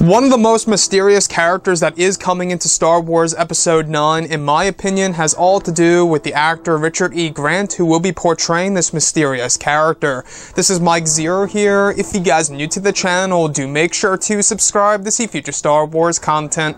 One of the most mysterious characters that is coming into Star Wars Episode 9, in my opinion, has all to do with the actor Richard E. Grant, who will be portraying this mysterious character. This is Mike Zero here. If you guys are new to the channel, do make sure to subscribe to see future Star Wars content.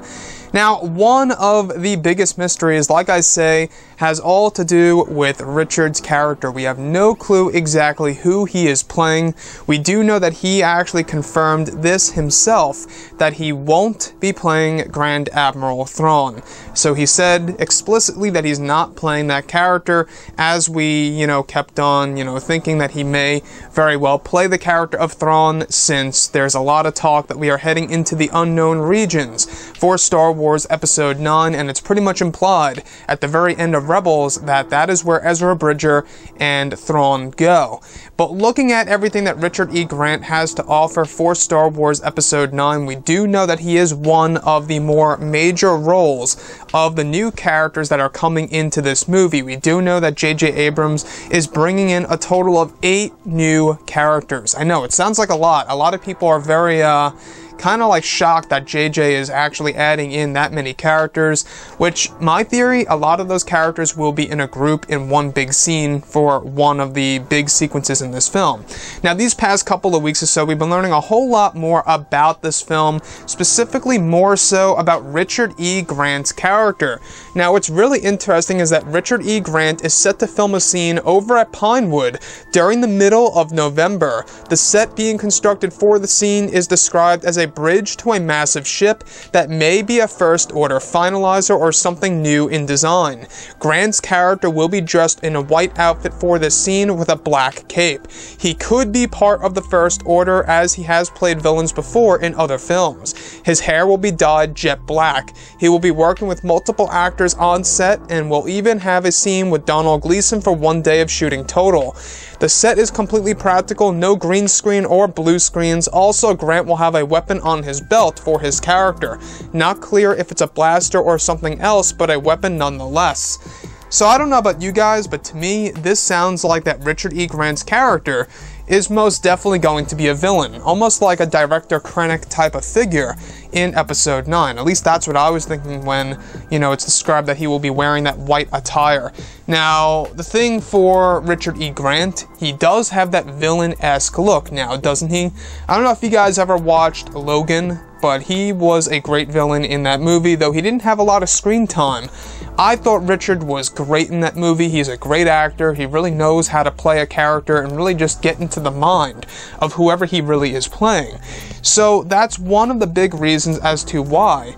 Now, one of the biggest mysteries, like I say, has all to do with Richard's character. We have no clue exactly who he is playing. We do know that he actually confirmed this himself, that he won't be playing Grand Admiral Thrawn. So he said explicitly that he's not playing that character, as we, kept on, thinking that he may very well play the character of Thrawn, since there's a lot of talk that we are heading into the unknown regions for Star Wars Episode 9, and it's pretty much implied at the very end of Rebels that that is where Ezra Bridger and Thrawn go. But looking at everything that Richard E. Grant has to offer for Star Wars Episode 9, we do know that he is one of the more major roles of the new characters that are coming into this movie. We do know that J.J. Abrams is bringing in a total of 8 new characters. I know, it sounds like a lot. A lot of people are very, kind of like shocked that JJ is actually adding in that many characters, which, my theory, a lot of those characters will be in a group in one big scene for one of the big sequences in this film. Now, these past couple of weeks or so, we've been learning a whole lot more about this film, specifically more so about Richard E. Grant's character. Now, what's really interesting is that Richard E. Grant is set to film a scene over at Pinewood during the middle of November. The set being constructed for the scene is described as a bridge to a massive ship that may be a First Order finalizer or something new in design. Grant's character will be dressed in a white outfit for this scene with a black cape. He could be part of the First Order, as he has played villains before in other films. His hair will be dyed jet black. He will be working with multiple actors on set and will even have a scene with Donald Gleason for 1 day of shooting total. The set is completely practical, no green screen or blue screens. Also, Grant will have a weapon on his belt for his character. Not clear if it's a blaster or something else, but a weapon nonetheless. So I don't know about you guys, but to me, this sounds like that Richard E. Grant's character is most definitely going to be a villain, almost like a Director Krennic type of figure in Episode 9. At least that's what I was thinking when, it's described that he will be wearing that white attire. Now, the thing for Richard E. Grant, he does have that villain-esque look now, doesn't he? I don't know if you guys ever watched Logan, but he was a great villain in that movie, though he didn't have a lot of screen time. I thought Richard was great in that movie. He's a great actor. He really knows how to play a character and really just get into the mind of whoever he really is playing. So that's one of the big reasons as to why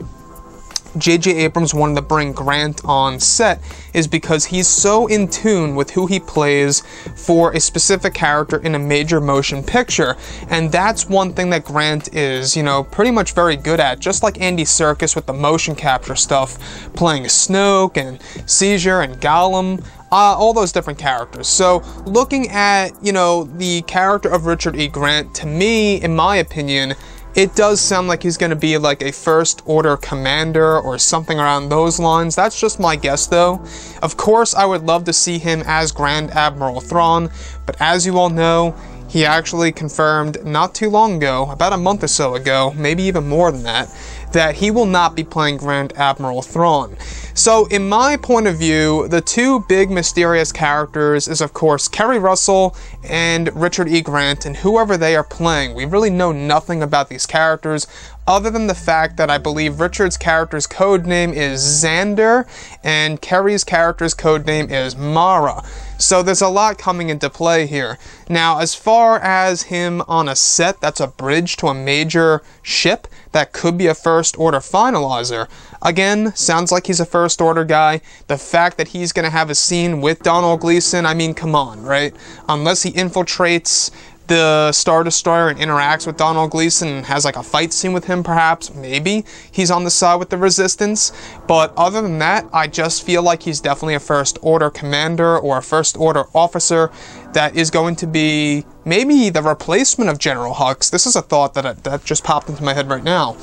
J.J. Abrams wanted to bring Grant on set, is because he's so in tune with who he plays for a specific character in a major motion picture. And that's one thing that Grant is, pretty much very good at, just like Andy Serkis with the motion capture stuff, playing Snoke and Seizure and Gollum. All those different characters. So looking at, the character of Richard E. Grant, to me, in my opinion, it does sound like he's going to be like a First Order commander or something around those lines. That's just my guess, though. Of course, I would love to see him as Grand Admiral Thrawn, but as you all know, he actually confirmed not too long ago, about a month or so ago, maybe even more than that, that he will not be playing Grand Admiral Thrawn. So, in my point of view, the two big mysterious characters is, of course, Kerry Russell and Richard E. Grant, and whoever they are playing. We really know nothing about these characters, other than the fact that I believe Richard's character's codename is Xander, and Kerry's character's codename is Mara. So there's a lot coming into play here. Now, as far as him on a set that's a bridge to a major ship that could be a First Order finalizer, again, sounds like he's a First Order guy. The fact that he's going to have a scene with Donald Gleason, I mean, come on, right? Unless he infiltrates the Star Destroyer and interacts with Donald Gleason and has like a fight scene with him, perhaps, maybe he's on the side with the Resistance. But other than that, I just feel like he's definitely a First Order commander or a First Order officer that is going to be maybe the replacement of General Hux. This is a thought that just popped into my head right now.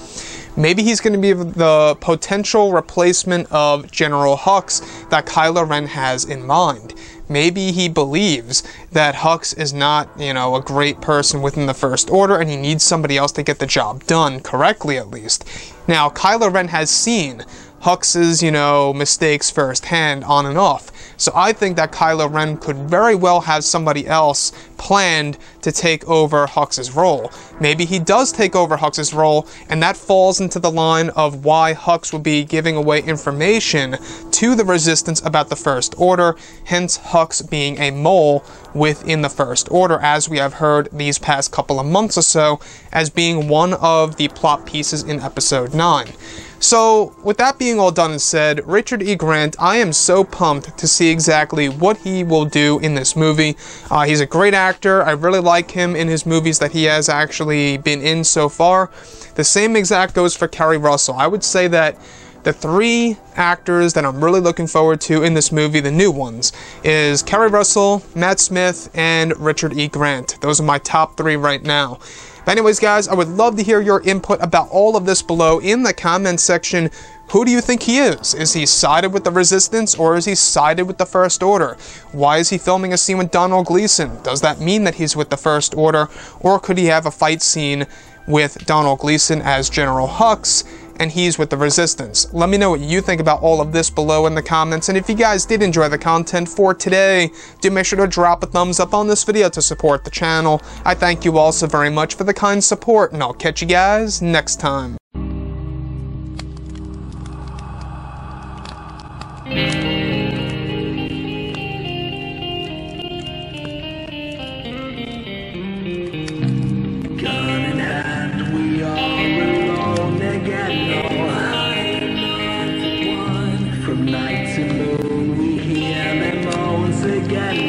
Maybe he's going to be the potential replacement of General Hux that Kylo Ren has in mind. Maybe he believes that Hux is not, a great person within the First Order, and he needs somebody else to get the job done, correctly at least. Now, Kylo Ren has seen Hux's, mistakes firsthand, on and off. So I think that Kylo Ren could very well have somebody else planned to take over Hux's role. Maybe he does take over Hux's role, and that falls into the line of why Hux would be giving away information to the Resistance about the First Order, hence Hux being a mole within the First Order, as we have heard these past couple of months or so, as being one of the plot pieces in Episode 9. So, with that being all done and said, Richard E. Grant, I am so pumped to see exactly what he will do in this movie. He's a great actor. I really like him in his movies that he has actually been in so far. The same exact goes for Kerry Russell. I would say that the three actors that I'm really looking forward to in this movie, the new ones, is Kerry Russell, Matt Smith, and Richard E. Grant. Those are my top three right now. But anyways, guys, I would love to hear your input about all of this below in the comments section. Who do you think he is? Is he sided with the Resistance, or is he sided with the First Order? Why is he filming a scene with Donald Gleason? Does that mean that he's with the First Order, or could he have a fight scene with Donald Gleason as General Hux, and he's with the Resistance? Let me know what you think about all of this below in the comments, and if you guys did enjoy the content for today, do make sure to drop a thumbs up on this video to support the channel. I thank you all so very much for the kind support, and I'll catch you guys next time. From night to moon, we hear them moans again.